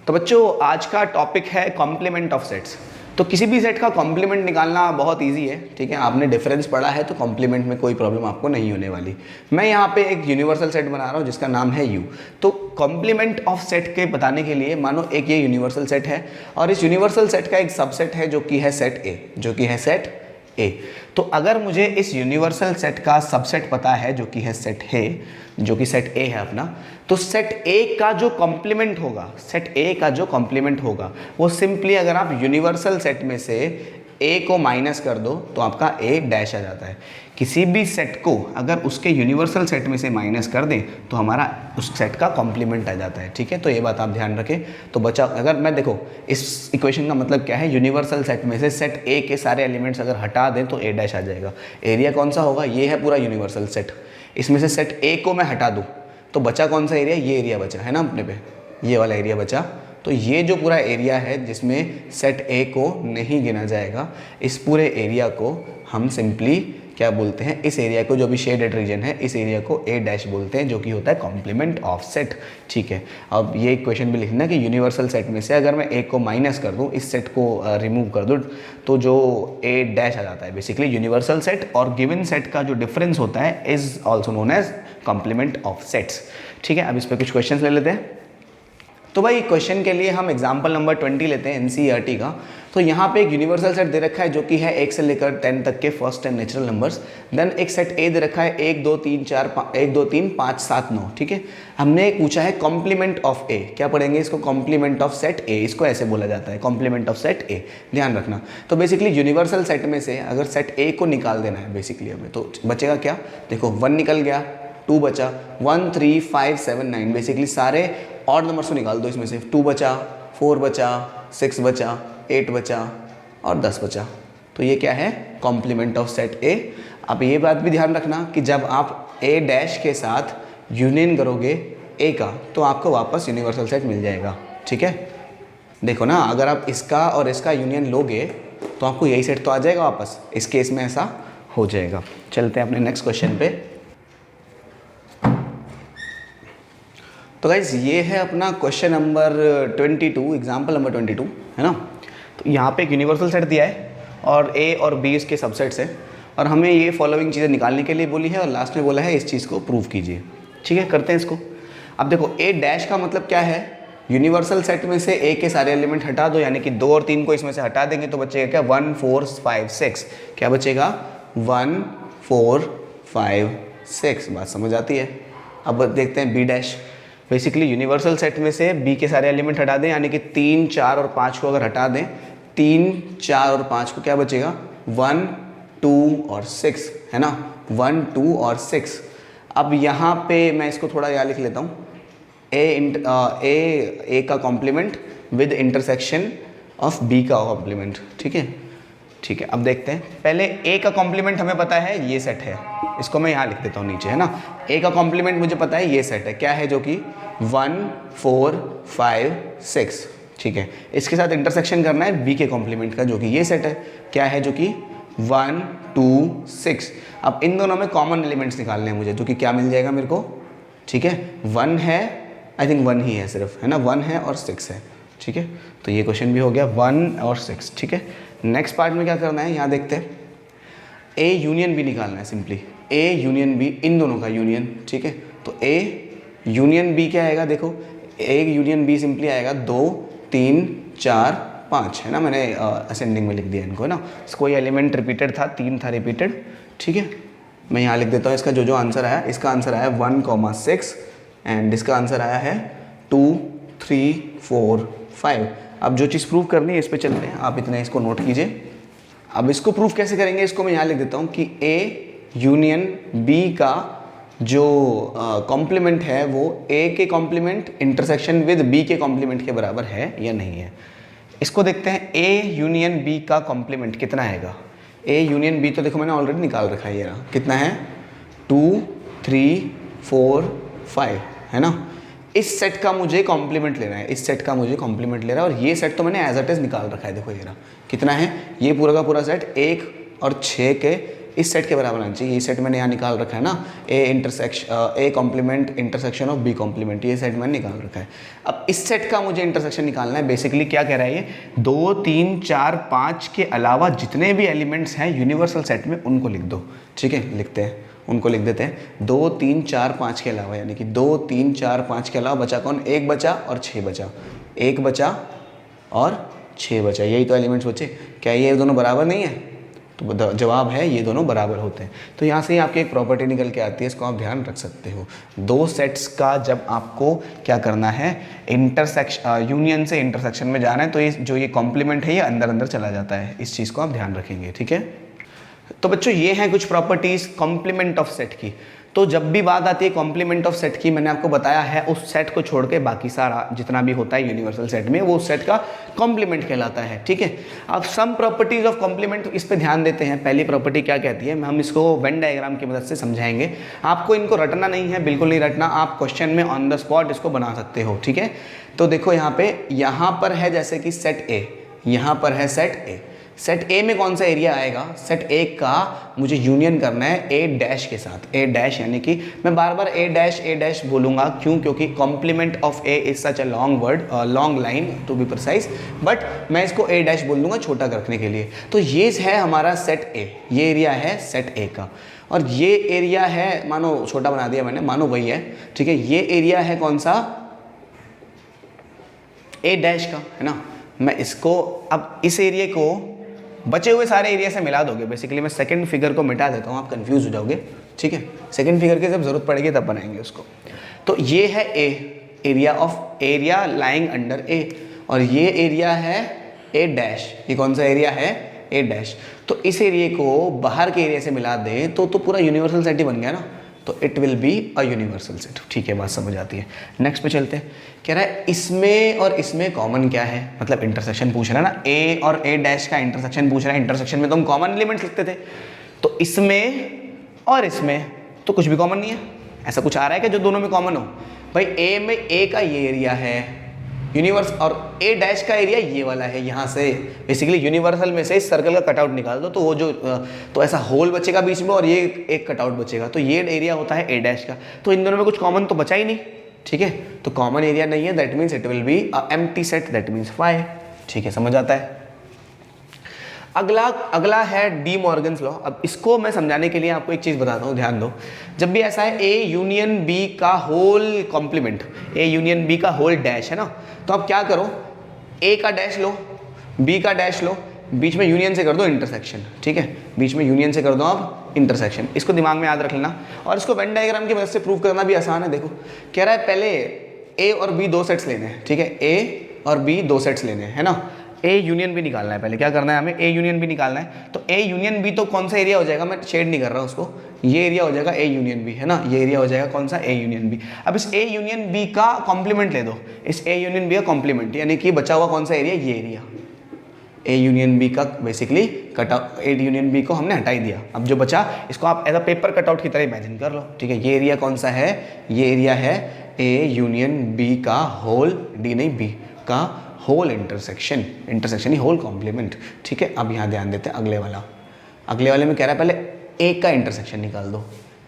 तो बच्चों आज का टॉपिक है कॉम्प्लीमेंट ऑफ सेट्स। तो किसी भी सेट का कॉम्प्लीमेंट निकालना बहुत इजी है, ठीक है। आपने डिफरेंस पढ़ा है तो कॉम्प्लीमेंट में कोई प्रॉब्लम आपको नहीं होने वाली। मैं यहाँ पे एक यूनिवर्सल सेट बना रहा हूँ जिसका नाम है यू। तो कॉम्प्लीमेंट ऑफ सेट के बताने के लिए मानो एक ये यूनिवर्सल सेट है और इस यूनिवर्सल सेट का एक सबसेट है जो कि है सेट ए, तो अगर मुझे इस यूनिवर्सल सेट का सबसेट पता है जो कि है सेट ए है अपना, तो सेट ए का जो कॉम्प्लीमेंट होगा वो सिंपली अगर आप यूनिवर्सल सेट में से ए को माइनस कर दो तो आपका ए डैश आ जाता है। किसी भी सेट को अगर उसके यूनिवर्सल सेट में से माइनस कर दें तो हमारा उस सेट का कॉम्प्लीमेंट आ जाता है, ठीक है। तो ये बात आप ध्यान रखें। तो बचा अगर मैं देखो इस इक्वेशन का मतलब क्या है, यूनिवर्सल सेट में से सेट ए के सारे एलिमेंट्स अगर हटा दें तो ए डैश आ जाएगा। एरिया कौन सा होगा, ये है पूरा यूनिवर्सल सेट, इसमें से सेट ए को मैं हटा दूँ तो बचा कौन सा एरिया, ये एरिया बचा है ना अपने पे, ये वाला एरिया बचा। तो ये जो पूरा एरिया है जिसमें सेट ए को नहीं गिना जाएगा, इस पूरे एरिया को हम सिंपली क्या बोलते हैं, इस एरिया को जो भी शेडेड रीजन है इस एरिया को ए डैश बोलते हैं, जो कि होता है कॉम्प्लीमेंट ऑफ सेट, ठीक है। अब ये क्वेश्चन भी लिखना कि यूनिवर्सल सेट में से अगर मैं ए को माइनस कर दूं, इस सेट को रिमूव कर दूं, तो जो ए डैश आ जाता है। बेसिकली यूनिवर्सल सेट और गिवन सेट का जो डिफरेंस होता है is also known as complement of sets, ठीक है। अब इस पर कुछ क्वेश्चन ले लेते हैं। तो भाई क्वेश्चन के लिए हम एग्जाम्पल नंबर 20 लेते हैं एनसीईआरटी का। तो यहाँ पे एक यूनिवर्सल सेट दे रखा है जो कि है 1 से लेकर 10 तक के फर्स्ट 10 नेचुरल नंबर्स। देन एक सेट ए दे रखा है 1 2 3 4 1 2 3 5 7 9, ठीक है। हमने पूछा है कॉम्प्लीमेंट ऑफ ए, क्या पढ़ेंगे इसको, कॉम्प्लीमेंट ऑफ सेट ए, इसको ऐसे बोला जाता है कॉम्प्लीमेंट ऑफ सेट ए, ध्यान रखना। तो बेसिकली यूनिवर्सल सेट में से अगर सेट ए को निकाल देना है बेसिकली हमें, तो बचेगा क्या, देखो 1 निकल गया, 2 बचा, 1 3 5 7 9, बेसिकली सारे ऑड नंबर्स को निकाल दो इसमें से। 2 बचा, 4 बचा, 6 बचा, 8 बचा और 10 बचा। तो ये क्या है, कॉम्प्लीमेंट ऑफ सेट ए। अब ये बात भी ध्यान रखना कि जब आप ए डैश के साथ यूनियन करोगे ए का तो आपको वापस यूनिवर्सल सेट मिल जाएगा, ठीक है। देखो ना, अगर आप इसका और इसका यूनियन लोगे तो आपको यही सेट तो आ जाएगा वापस, इस केस में ऐसा हो जाएगा। चलते हैं अपने नेक्स्ट क्वेश्चन पे। तो गाइज ये है अपना क्वेश्चन नंबर 22, एग्जाम्पल नंबर 22 है ना। तो यहाँ पे एक यूनिवर्सल सेट दिया है और ए और बी इसके सबसेट्स हैं और हमें ये फॉलोइंग चीज़ें निकालने के लिए बोली है और लास्ट में बोला है इस चीज़ को प्रूव कीजिए, ठीक है। करते हैं इसको। अब देखो ए डैश का मतलब क्या है, यूनिवर्सल सेट में से ए के सारे एलिमेंट हटा दो, यानी कि 2 और 3 को इसमें से हटा देंगे तो बचेगा क्या, 1 4 5 6, क्या बचेगा 1 4 5 6, बात समझ आती है। अब देखते हैं B dash. Basically universal set में से बी के सारे एलिमेंट हटा दें, यानी कि 3 4 और 5 को अगर हटा दें, 3 4 और 5 को क्या बचेगा 1 2 और 6, है ना, 1 2 और 6। अब यहाँ पे मैं इसको थोड़ा यहाँ लिख लेता हूँ, ए का complement with intersection of B का कॉम्प्लीमेंट, ठीक है, ठीक है। अब देखते हैं, पहले ए का कॉम्प्लीमेंट हमें पता है ये सेट है, इसको मैं यहाँ लिख देता हूँ नीचे, है ना। ए का कॉम्प्लीमेंट मुझे पता है ये सेट है, क्या है, जो कि 1 4 5 6, ठीक है। इसके साथ इंटरसेक्शन करना है बी के कॉम्प्लीमेंट का जो कि ये सेट है, क्या है, जो कि 1 2 6। अब इन दोनों में कॉमन एलिमेंट्स निकालने हैं मुझे, जो कि क्या मिल जाएगा मेरे को, ठीक है, 1 है, आई थिंक 1 ही है सिर्फ, है ना, 1 है और 6 है, ठीक है। तो ये क्वेश्चन भी हो गया 1 और 6, ठीक है। नेक्स्ट पार्ट में क्या करना है, यहाँ देखते हैं, ए यूनियन बी निकालना है सिंपली, ए यूनियन बी, इन दोनों का यूनियन, ठीक है। तो ए यूनियन बी क्या आएगा, देखो ए यूनियन बी सिंपली आएगा 2 3 4 5, है ना, मैंने असेंडिंग में लिख दिया इनको, है ना। कोई एलिमेंट रिपीटेड था, 3 था रिपीटेड, ठीक है। मैं यहाँ लिख देता हूँ इसका जो आंसर आया, इसका आंसर आया 1 6 एंड इसका आंसर आया है 2 3 4 5। अब जो चीज़ प्रूव करनी है इस पर चलते हैं, आप इतना इसको नोट कीजिए। अब इसको प्रूफ कैसे करेंगे, इसको मैं यहाँ लिख देता हूँ कि ए यूनियन बी का जो कॉम्प्लीमेंट है वो ए के कॉम्प्लीमेंट इंटरसेक्शन विद बी के कॉम्प्लीमेंट के बराबर है या नहीं है। इसको देखते हैं, ए यूनियन बी का कॉम्प्लीमेंट कितना आएगा। ए यूनियन बी तो देखो मैंने ऑलरेडी निकाल रखा है, ये रहा, कितना है 2 3 4 5, है ना। इस सेट का मुझे कॉम्प्लीमेंट लेना है, इस सेट का मुझे कॉम्प्लीमेंट लेना है और ये सेट तो मैंने एज इट इज निकाल रखा है, देखो ये रहा, कितना है, ये पूरा का पूरा सेट 1 और 6 के इस सेट के बराबर आना चाहिए। ये सेट मैंने यहाँ निकाल रखा है ना, A complement intersection of B complement, ये सेट मैंने निकाल रखा है। अब इस सेट का मुझे इंटरसेक्शन निकालना है। बेसिकली क्या कह रहा है ये, 2 3 4 5 के अलावा जितने भी एलिमेंट्स हैं यूनिवर्सल सेट में उनको लिख दो। ठीक है, लिखते हैं, उनको लिख देते हैं। 2 3 4 5 के अलावा, यानी कि 2 3 4 5 के अलावा बचा कौन, 1 बचा और 6 बचा, 1 बचा और 6 बचा, यही तो एलिमेंट्स बचे। क्या ये दोनों बराबर नहीं है? तो जवाब है ये दोनों बराबर होते हैं। तो यहाँ से ही आपकी एक प्रॉपर्टी निकल के आती है, इसको आप ध्यान रख सकते हो। दो सेट्स का जब आपको क्या करना है, इंटरसेक्शन, यूनियन से इंटरसेक्शन में जाना है, तो ये जो ये कॉम्प्लीमेंट है ये अंदर अंदर चला जाता है। इस चीज़ को आप ध्यान रखेंगे। ठीक है, तो बच्चों ये हैं कुछ प्रॉपर्टीज कॉम्प्लीमेंट ऑफ सेट की। तो जब भी बात आती है कॉम्प्लीमेंट ऑफ सेट की, मैंने आपको बताया है उस सेट को छोड़ के बाकी सारा जितना भी होता है यूनिवर्सल सेट में वो उस सेट का कॉम्प्लीमेंट कहलाता है। ठीक है, अब सम प्रॉपर्टीज ऑफ कॉम्प्लीमेंट, इस पे ध्यान देते हैं। पहली प्रॉपर्टी क्या कहती है, हम इसको वेन डायग्राम की मदद से समझाएंगे। आपको इनको रटना नहीं है, बिल्कुल नहीं रटना, आप क्वेश्चन में ऑन द स्पॉट इसको बना सकते हो। ठीक है, तो देखो यहाँ पर है जैसे कि सेट ए, यहाँ पर है सेट ए। सेट ए में कौन सा एरिया आएगा, सेट ए का मुझे यूनियन करना है ए डैश के साथ। ए डैश यानी कि मैं बार बार ए डैश बोलूँगा, क्यों, क्योंकि complement of A is such a long word, long line to be precise, but मैं इसको ए डैश बोल दूंगा छोटा रखने के लिए। तो ये है हमारा सेट ए, ये एरिया है सेट ए का, और ये एरिया है, मानो छोटा बना दिया मैंने, मानो वही है। ठीक है, ये एरिया है कौन सा, ए डैश का, है ना। मैं इसको अब इस एरिया को बचे हुए सारे एरिया से मिला दोगे। बेसिकली मैं सेकंड फिगर को मिटा देता हूँ, आप कंफ्यूज हो जाओगे। ठीक है, सेकंड फिगर की जब जरूरत पड़ेगी तब बनाएंगे उसको। तो ये है A, area of area lying under A, और ये एरिया है ए डैश। ये कौन सा एरिया है, ए डैश। तो इस एरिया को बाहर के एरिया से मिला दे तो पूरा यूनिवर्सल सेट ही बन गया ना, तो it will be a universal set. ठीक है, बात समझ आती है। नेक्स्ट पे चलते हैं। कह रहा है इसमें और इसमें कॉमन क्या है, मतलब इंटरसेक्शन पूछ रहा है ना, ए और ए डैश का इंटरसेक्शन पूछ रहा है। इंटरसेक्शन में तो हम कॉमन एलिमेंट्स लिखते थे, तो इसमें और इसमें तो कुछ भी कॉमन नहीं है। ऐसा कुछ आ रहा है कि जो दोनों में कॉमन हो। भाई ए में ए का ये एरिया है यूनिवर्स, और ए डैश का एरिया ये वाला है। यहाँ से बेसिकली यूनिवर्सल में से इस सर्कल का कटआउट निकाल दो, तो वो जो तो ऐसा होल बचेगा बीच में, और ये एक कटआउट बचेगा, तो ये एरिया होता है ए डैश का। तो इन दोनों में कुछ कॉमन तो बचा ही नहीं। ठीक है, तो कॉमन एरिया नहीं है, that means it will be a empty set, that means 5। ठीक है, समझ आता है। अगला है डी मॉर्गन्स लॉ। अब इसको मैं समझाने के लिए आपको एक चीज़ बताता हूँ, ध्यान दो। जब भी ऐसा है ए यूनियन बी का whole complement, A union B का होल डैश है ना, तो आप क्या करो, ए का डैश लो, बी का डैश लो, बीच में यूनियन से कर दो इंटरसेक्शन। ठीक है, बीच में यूनियन से कर दो आप इंटरसेक्शन। इसको दिमाग में याद रख लेना, और इसको वेन डायग्राम की मदद से प्रूव करना भी आसान है। देखो कह रहा है पहले ए और बी दो सेट्स लेने हैं। ठीक है, ए और बी दो सेट्स लेने हैं, है ना। ए यूनियन बी निकालना है, पहले क्या करना है हमें, ए यूनियन बी निकालना है। तो ए यूनियन बी तो कौन सा एरिया हो जाएगा, मैं शेड नहीं कर रहा उसको, ये एरिया हो जाएगा ए यूनियन बी, है ना। ये एरिया हो जाएगा कौन सा, ए यूनियन बी। अब इस ए यूनियन बी का कॉम्प्लीमेंट ले दो, इस ए यूनियन बी का कॉम्प्लीमेंट, यानी कि बचा हुआ कौन सा एरिया, ये एरिया ए यूनियन बी का। Basically cut out A union B को हमने हटा ही दिया। अब जो बचा इसको आप एज अ पेपर कटआउट की तरह इमेजिन कर लो। ठीक है, ये एरिया कौन सा है, ये एरिया है ए यूनियन बी का होल, डी नहीं बी का होल इंटरसेक्शन, इंटरसेक्शन ही होल कॉम्प्लीमेंट। ठीक है, अब यहाँ ध्यान देते हैं अगले वाले में कह रहा है पहले ए का इंटरसेक्शन निकाल दो।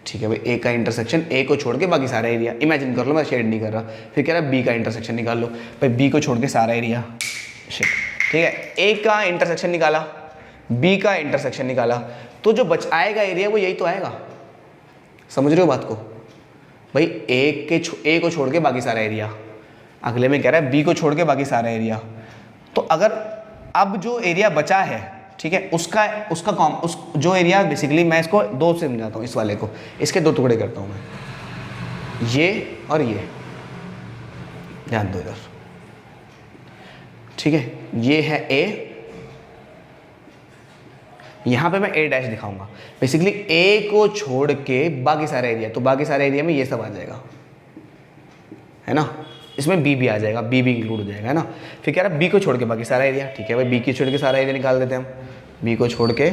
ठीक है भाई, ए का इंटरसेक्शन, ए को छोड़ के बाकी सारा एरिया इमेजिन कर लो, मैं शेड नहीं कर रहा। फिर कह रहा है बी का इंटरसेक्शन निकाल लो, भाई बी को छोड़ के सारा एरिया शेड। ठीक है, ए का इंटरसेक्शन निकाला, बी का इंटरसेक्शन निकाला, तो जो बच आएगा एरिया वो यही तो आएगा। समझ रहे हो बात को भाई, ए को छोड़ के बाकी सारा एरिया। अगले में कह रहा है बी को छोड़ के बाकी सारा एरिया। तो अगर अब जो एरिया बचा है, ठीक है, उस जो एरिया, बेसिकली मैं इसको दो से समझाता हूँ, इस वाले को, इसके दो टुकड़े करता हूँ मैं, ये और ये, ध्यान दो इधर। ठीक है, ये है ए, यहां पे मैं ए डैश दिखाऊंगा। बेसिकली ए को छोड़ के बाकी सारा एरिया, तो बाकी सारे एरिया में ये सब आ जाएगा, है ना। इसमें बी भी आ जाएगा, बी भी इंक्लूड हो जाएगा, है ना। फिर कह रहा है बी को छोड़ के बाकी सारा एरिया। ठीक है भाई, बी को छोड़ के सारा एरिया निकाल देते हैं हम, बी को छोड़ के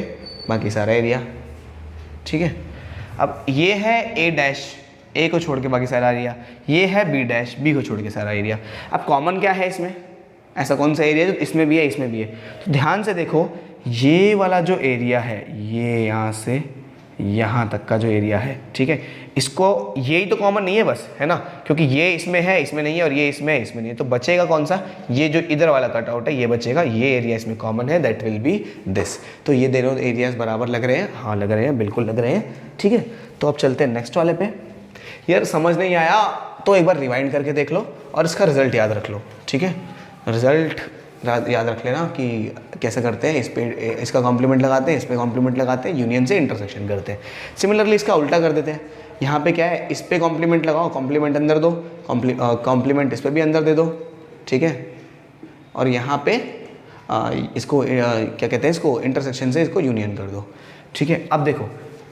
बाकी सारा एरिया। ठीक है, अब ये है ए डैश, ए को छोड़ के बाकी सारा एरिया, ये है बी डैश, बी को छोड़ के सारा एरिया। अब कॉमन क्या है इसमें, ऐसा कौन सा एरिया जो इसमें भी है इसमें भी है। तो ध्यान से देखो, ये वाला जो एरिया है, ये यहाँ से यहाँ तक का जो एरिया है, ठीक है, इसको यही तो कॉमन नहीं है बस, है ना, क्योंकि ये इसमें है, इसमें नहीं है, और ये इसमें है, इसमें नहीं है, तो बचेगा कौन सा, ये जो इधर वाला कट आउट है ये बचेगा, ये एरिया इसमें कॉमन है, दैट विल बी दिस। तो ये दोनों एरियाज बराबर लग रहे हैं, हाँ लग रहे हैं, बिल्कुल लग रहे हैं, ठीक है। तो अब चलते हैं नेक्स्ट वाले पे। यार समझ नहीं आया तो एक बार रिवाइंड करके देख लो और इसका रिजल्ट याद रख लो, ठीक है। रिजल्ट याद रख लेना कि कैसे करते हैं, इस पे इसका कॉम्प्लीमेंट लगाते हैं, इस पे कॉम्प्लीमेंट लगाते हैं, यूनियन से इंटरसेक्शन करते हैं। सिमिलरली इसका उल्टा कर देते हैं, यहाँ पे क्या है, इस पे कॉम्प्लीमेंट लगाओ, कॉम्प्लीमेंट अंदर दो, कॉम्प्लीमेंट इस पे भी अंदर दे दो, ठीक है, और यहाँ पे इसको क्या कहते हैं, इसको इंटरसेक्शन से इसको यूनियन कर दो, ठीक है। अब देखो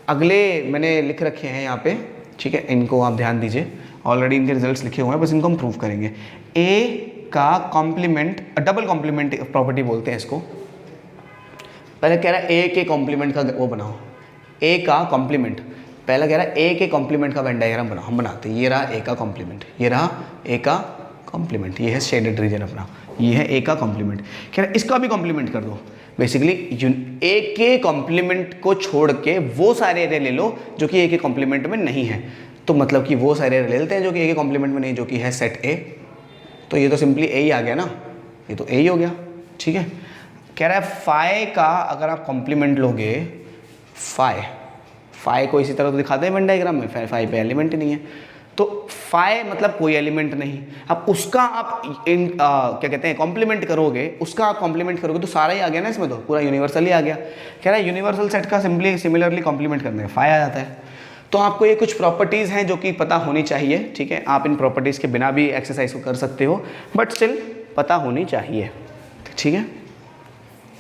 अगले मैंने लिख रखे हैं यहाँ पे, ठीक है, इनको आप ध्यान दीजिए, ऑलरेडी इनके रिजल्ट्स लिखे हुए हैं, बस इनको हम प्रूव करेंगे। ए का कॉम्प्लीमेंट, डबल कॉम्प्लीमेंट प्रॉपर्टी बोलते हैं इसको। पहले कह रहा है ए के कॉम्प्लीमेंट का वो बनाओ, ए का कॉम्प्लीमेंट, पहला कह रहा है ए के कॉम्प्लीमेंट का वेन डायग्राम बनाओ, हम बनाते हैं। ये रहा ए का कॉम्प्लीमेंट, ये रहा ए का कॉम्प्लीमेंट, ये है शेडेड रीजन अपना, ये है ए का कॉम्प्लीमेंट। कह रहा है इसका भी कॉम्प्लीमेंट कर दो। बेसिकली ए के कॉम्प्लीमेंट को छोड़ के वो सारे एरे ले लो जो कि ए के कॉम्प्लीमेंट में नहीं है, तो मतलब कि वो सारे एरे ले लेते हैं जो कि ए के कॉम्प्लीमेंट में नहीं, जो कि है सेट ए। तो ये तो सिंपली ए ही आ गया ना, ये तो ए ही हो गया, ठीक है। कह रहा है फाई का अगर आप कॉम्प्लीमेंट लोगे, फाई को इसी तरह तो दिखाते हैं वेन डायग्राम में, फाई पे एलिमेंट ही नहीं है, तो फाई मतलब कोई एलिमेंट नहीं। अब उसका आप क्या कहते हैं कॉम्प्लीमेंट करोगे, उसका आप कॉम्प्लीमेंट करोगे तो सारा ही आ गया ना, इसमें तो पूरा यूनिवर्सल ही आ गया। कह रहा है यूनिवर्सल सेट का सिमिलरली कॉम्प्लीमेंट करने में फाई आ जाता है। तो आपको ये कुछ प्रॉपर्टीज़ हैं जो कि पता होनी चाहिए, ठीक है। आप इन प्रॉपर्टीज़ के बिना भी एक्सरसाइज को कर सकते हो, बट स्टिल पता होनी चाहिए, ठीक है।